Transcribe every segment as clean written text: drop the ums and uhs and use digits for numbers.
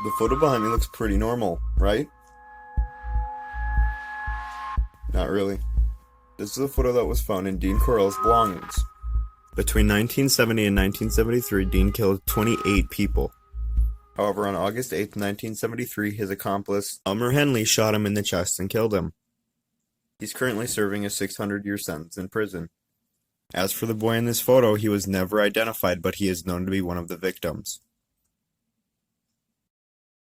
The photo behind me looks pretty normal, right? Not really. This is a photo that was found in Dean Corell's belongings. Between 1970 and 1973, Dean killed 28 people. However, on August 8, 1973, his accomplice, Elmer Henley, shot him in the chest and killed him. He's currently serving a 600-year sentence in prison. As for the boy in this photo, he was never identified, but he is known to be one of the victims.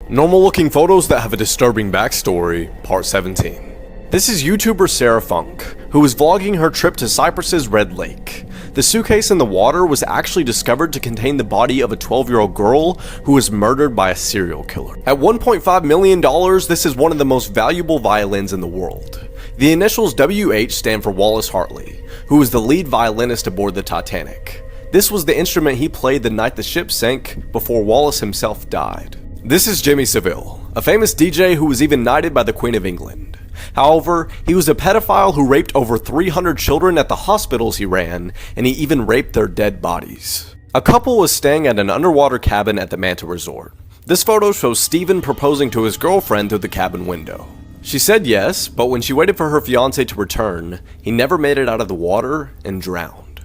Normal looking photos that have a disturbing backstory, part 17. This is YouTuber Sarah Funk, who was vlogging her trip to Cyprus's Red Lake. The suitcase in the water was actually discovered to contain the body of a 12-year-old girl who was murdered by a serial killer. At $1.5 million, this is one of the most valuable violins in the world. The initials WH stand for Wallace Hartley, who was the lead violinist aboard the Titanic. This was the instrument he played the night the ship sank before Wallace himself died. This is Jimmy Savile, a famous DJ who was even knighted by the Queen of England. However, he was a pedophile who raped over 300 children at the hospitals he ran, and he even raped their dead bodies. A couple was staying at an underwater cabin at the Manta Resort. This photo shows Steven proposing to his girlfriend through the cabin window. She said yes, but when she waited for her fiancé to return, he never made it out of the water and drowned.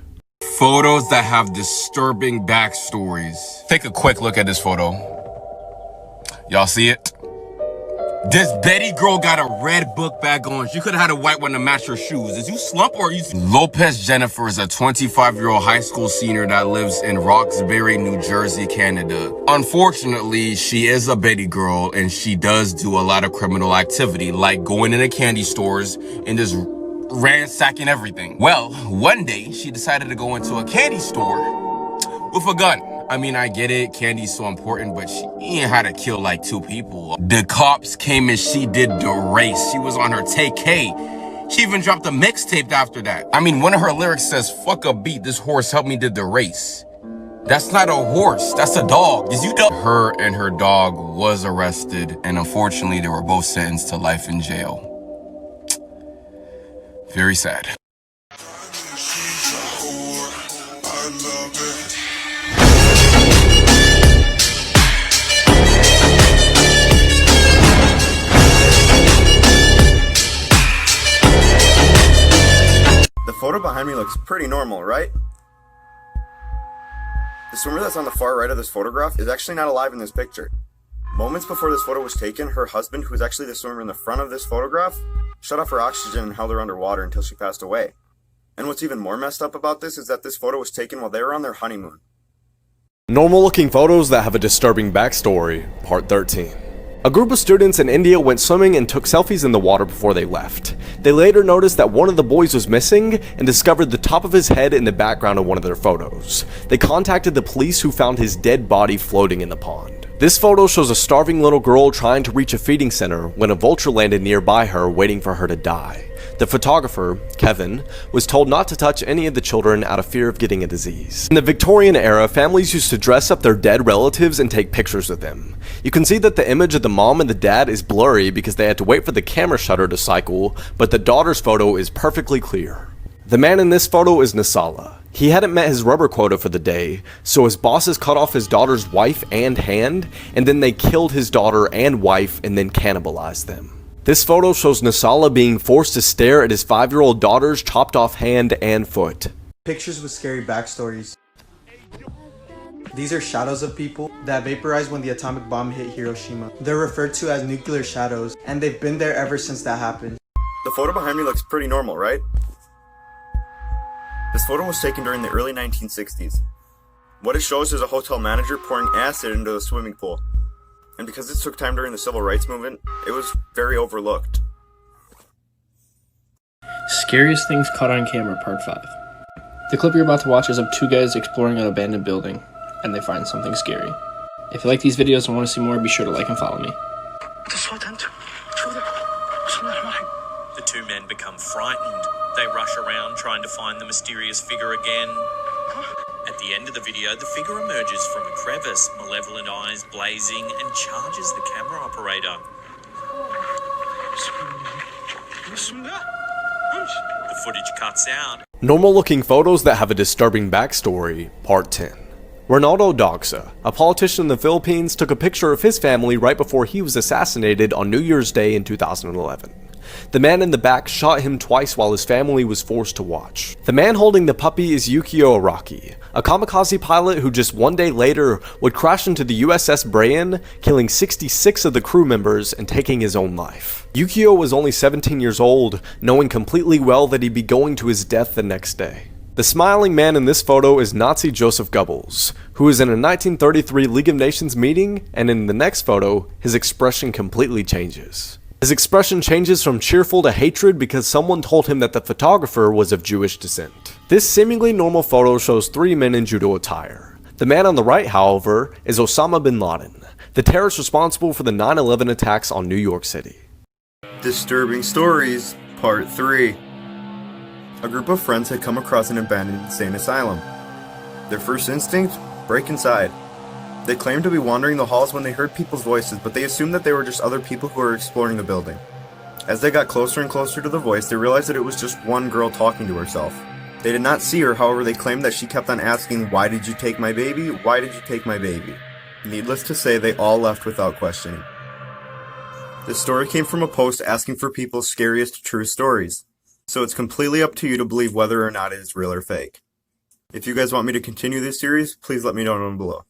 Photos that have disturbing backstories. Take a quick look at this photo. Y'all see it? This Betty girl got a red book bag on. She could have had a white one to match her shoes. Is you slump or are you... Lopez Jennifer is a 25-year-old high school senior that lives in Roxbury, New Jersey, Canada. Unfortunately, she is a Betty girl and she does do a lot of criminal activity, like going into candy stores and just ransacking everything. Well, one day she decided to go into a candy store with a gun. I mean, I get it, candy's so important, but she ain't had to kill like 2 people. The cops came and she did the race. She was on her take K. She even dropped a mixtape after that. I mean, one of her lyrics says, "Fuck a beat, this horse helped me did the race." That's not a horse, that's a dog. Is you dog? Her and her dog was arrested, and unfortunately, they were both sentenced to life in jail. Very sad. The photo behind me looks pretty normal, right? The swimmer that's on the far right of this photograph is actually not alive in this picture. Moments before this photo was taken, her husband, who is actually the swimmer in the front of this photograph, shut off her oxygen and held her underwater until she passed away. And what's even more messed up about this is that this photo was taken while they were on their honeymoon. Normal looking photos that have a disturbing backstory, part 13. A group of students in India went swimming and took selfies in the water before they left. They later noticed that one of the boys was missing and discovered the top of his head in the background of one of their photos. They contacted the police, who found his dead body floating in the pond. This photo shows a starving little girl trying to reach a feeding center when a vulture landed nearby her, waiting for her to die. The photographer, Kevin, was told not to touch any of the children out of fear of getting a disease. In the Victorian era, families used to dress up their dead relatives and take pictures with them. You can see that the image of the mom and the dad is blurry because they had to wait for the camera shutter to cycle, but the daughter's photo is perfectly clear. The man in this photo is Nasala. He hadn't met his rubber quota for the day, so his bosses cut off his daughter's wife and hand, and then they killed his daughter and wife and then cannibalized them. This photo shows Nasala being forced to stare at his 5-year-old daughter's chopped off hand and foot. Pictures with scary backstories. These are shadows of people that vaporized when the atomic bomb hit Hiroshima. They're referred to as nuclear shadows, and they've been there ever since that happened. The photo behind me looks pretty normal, right? This photo was taken during the early 1960s. What it shows is a hotel manager pouring acid into the swimming pool. And because this took time during the civil rights movement, it was very overlooked. Scariest things caught on camera, part 5. The clip you're about to watch is of 2 guys exploring an abandoned building, and they find something scary. If you like these videos and want to see more, be sure to like and follow me. The 2 men become frightened. They rush around trying to find the mysterious figure again. At the end of the video, the figure emerges from a crevice, malevolent eyes blazing, and charges the camera operator. The footage cuts out. Normal looking photos that have a disturbing backstory, part 10. Ronaldo Dogsa, a politician in the Philippines, took a picture of his family right before he was assassinated on New Year's Day in 2011. The man in the back shot him twice while his family was forced to watch. The man holding the puppy is Yukio Araki, a kamikaze pilot who just one day later would crash into the USS Brian, killing 66 of the crew members and taking his own life. Yukio was only 17 years old, knowing completely well that he'd be going to his death the next day. The smiling man in this photo is Nazi Joseph Goebbels, who is in a 1933 League of Nations meeting, and in the next photo, his expression completely changes. His expression changes from cheerful to hatred because someone told him that the photographer was of Jewish descent. This seemingly normal photo shows three men in judo attire. The man on the right, however, is Osama bin Laden, the terrorist responsible for the 9/11 attacks on New York City. Disturbing Stories, Part 3. A group of friends had come across an abandoned insane asylum. Their first instinct? Break inside. They claimed to be wandering the halls when they heard people's voices, but they assumed that they were just other people who were exploring the building. As they got closer and closer to the voice, they realized that it was just one girl talking to herself. They did not see her, however they claimed that she kept on asking, "Why did you take my baby? Why did you take my baby?" Needless to say, they all left without questioning. This story came from a post asking for people's scariest true stories, so it's completely up to you to believe whether or not it is real or fake. If you guys want me to continue this series, please let me know down below.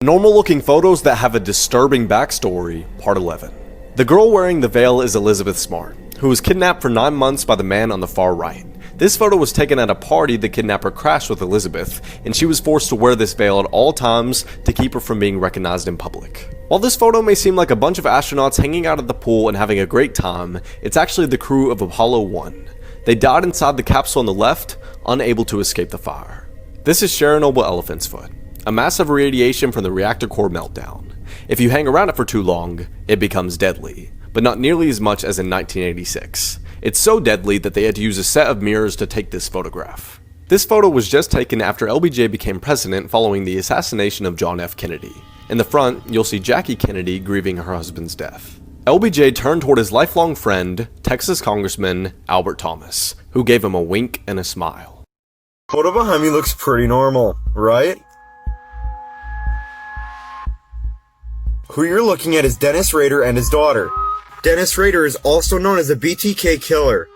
Normal looking photos that have a disturbing backstory, Part 11. The girl wearing the veil is Elizabeth Smart, who was kidnapped for 9 months by the man on the far right. This photo was taken at a party the kidnapper crashed with Elizabeth, and she was forced to wear this veil at all times to keep her from being recognized in public. While this photo may seem like a bunch of astronauts hanging out at the pool and having a great time, it's actually the crew of Apollo 1. They died inside the capsule on the left, unable to escape the fire. This is Chernobyl Elephant's Foot, a massive radiation from the reactor core meltdown. If you hang around it for too long, it becomes deadly, but not nearly as much as in 1986. It's so deadly that they had to use a set of mirrors to take this photograph. This photo was just taken after LBJ became president following the assassination of John F. Kennedy. In the front, you'll see Jackie Kennedy grieving her husband's death. LBJ turned toward his lifelong friend, Texas Congressman Albert Thomas, who gave him a wink and a smile. Photo behind me looks pretty normal, right? Who you're looking at is Dennis Rader and his daughter. Dennis Rader is also known as a BTK killer.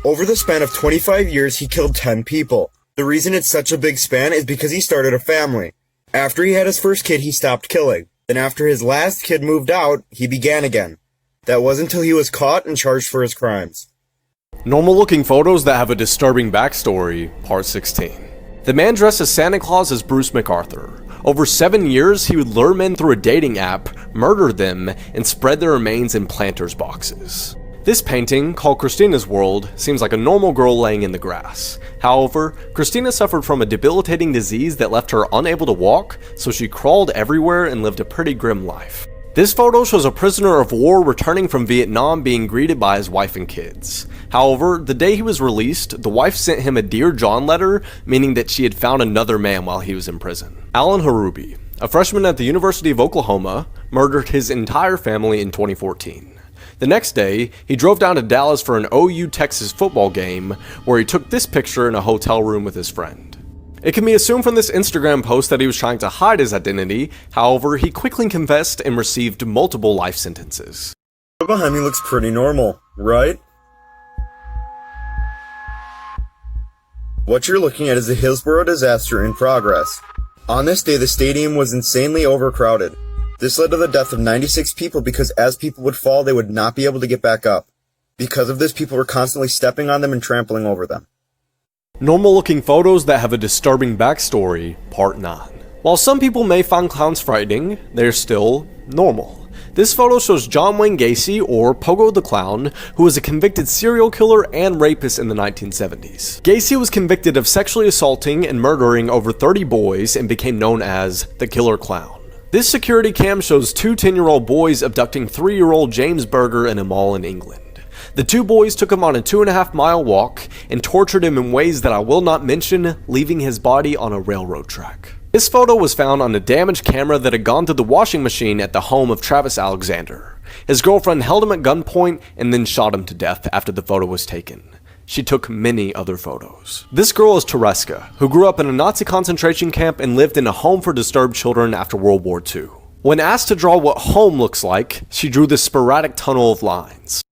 Over the span of 25 years, he killed 10 people. The reason it's such a big span is because he started a family. After he had his first kid, he stopped killing. Then after his last kid moved out, he began again. That was until he was caught and charged for his crimes. Normal looking photos that have a disturbing backstory, Part 16. The man dressed as Santa Claus is Bruce MacArthur. Over 7 years, he would lure men through a dating app, murder them, and spread their remains in planters boxes. This painting, called Christina's World, seems like a normal girl laying in the grass. However, Christina suffered from a debilitating disease that left her unable to walk, so she crawled everywhere and lived a pretty grim life. This photo shows a prisoner of war returning from Vietnam being greeted by his wife and kids. However, the day he was released, the wife sent him a Dear John letter, meaning that she had found another man while he was in prison. Alan Harubi, a freshman at the University of Oklahoma, murdered his entire family in 2014. The next day, he drove down to Dallas for an OU Texas football game, where he took this picture in a hotel room with his friend. It can be assumed from this Instagram post that he was trying to hide his identity, however, he quickly confessed and received multiple life sentences. Behind me looks pretty normal, right? What you're looking at is a Hillsborough disaster in progress. On this day, the stadium was insanely overcrowded. This led to the death of 96 people because as people would fall, they would not be able to get back up. Because of this, people were constantly stepping on them and trampling over them. Normal looking photos that have a disturbing backstory, Part 9. While some people may find clowns frightening, they're still normal. This photo shows John Wayne Gacy, or Pogo the Clown, who was a convicted serial killer and rapist in the 1970s. Gacy was convicted of sexually assaulting and murdering over 30 boys and became known as the Killer Clown. This security cam shows two 10-year-old boys abducting 3-year-old James Berger in a mall in England. The two boys took him on a 2.5-mile walk and tortured him in ways that I will not mention, leaving his body on a railroad track. This photo was found on a damaged camera that had gone to the washing machine at the home of Travis Alexander. His girlfriend held him at gunpoint and then shot him to death after the photo was taken. She took many other photos. This girl is Tereska, who grew up in a Nazi concentration camp and lived in a home for disturbed children after World War II. When asked to draw what home looks like, she drew this sporadic tunnel of lines.